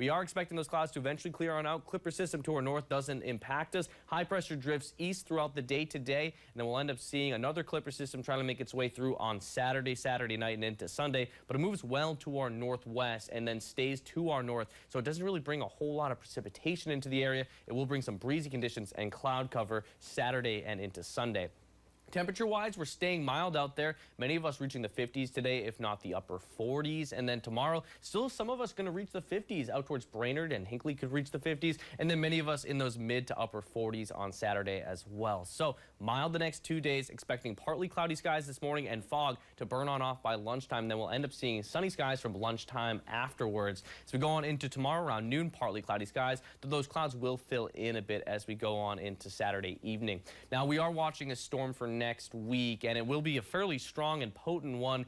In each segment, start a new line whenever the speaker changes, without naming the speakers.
We are expecting those clouds to eventually clear on out. Clipper system to our north doesn't impact us. High pressure drifts east throughout the day today, and then we'll end up seeing another Clipper system trying to make its way through on Saturday night and into Sunday, but it moves well to our northwest and then stays to our north, so it doesn't really bring a whole lot of precipitation into the area. It will bring some breezy conditions and cloud cover Saturday and into Sunday. Temperature-wise, we're staying mild out there. Many of us reaching the 50s today, if not the upper 40s. And then tomorrow, still some of us going to reach the 50s. Out towards Brainerd and Hinckley could reach the 50s. And then many of us in those mid to upper 40s on Saturday as well. So mild the next 2 days, expecting partly cloudy skies this morning and fog to burn on off by lunchtime. Then we'll end up seeing sunny skies from lunchtime afterwards. So we go on into tomorrow around noon, partly cloudy skies. Those clouds will fill in a bit as we go on into Saturday evening. Now, we are watching a storm for next week, and it will be a fairly strong and potent one,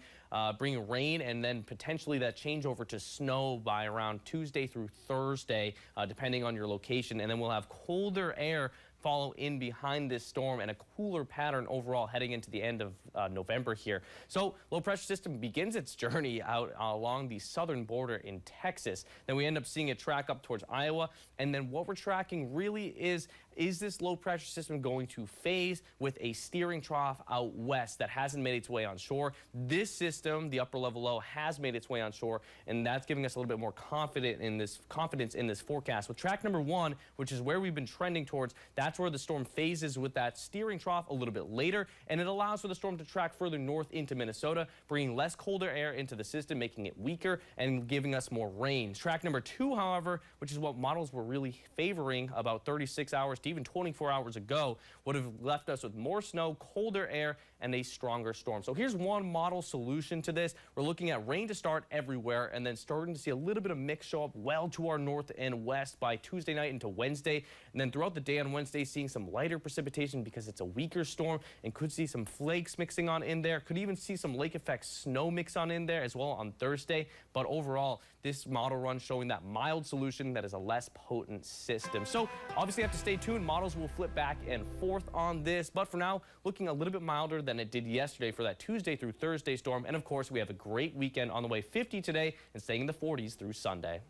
bringing rain and then potentially that changeover to snow by around Tuesday through Thursday, depending on your location. And then we'll have colder air follow in behind this storm and a cooler pattern overall heading into the end of November here. So low pressure system begins its journey out along the southern border in Texas. Then we end up seeing it track up towards Iowa. And then what we're tracking really is this low pressure system going to phase with a steering trough out west that hasn't made its way on shore? This system, the upper level low, has made its way on shore, and that's giving us a little bit more confidence in this forecast. With track number 1, which is where we've been trending towards, that's where the storm phases with that steering trough a little bit later, and it allows for the storm to track further north into Minnesota, bringing less colder air into the system, making it weaker and giving us more rain. Track number 2, however, which is what models were really favoring about 36 hours to even 24 hours ago, would have left us with more snow, colder air, and a stronger storm. So here's one model solution to this. We're looking at rain to start everywhere and then starting to see a little bit of mix show up well to our north and west by Tuesday night into Wednesday. And then throughout the day on Wednesday, seeing some lighter precipitation because it's a weaker storm, and could see some flakes mixing on in there. Could even see some lake effect snow mix on in there as well on Thursday. But overall, this model run showing that mild solution that is a less potent system. So obviously have to stay tuned. Models will flip back and forth on this. But for now, looking a little bit milder than it did yesterday for that Tuesday through Thursday storm. And of course, we have a great weekend on the way. 50 today and staying in the 40s through Sunday.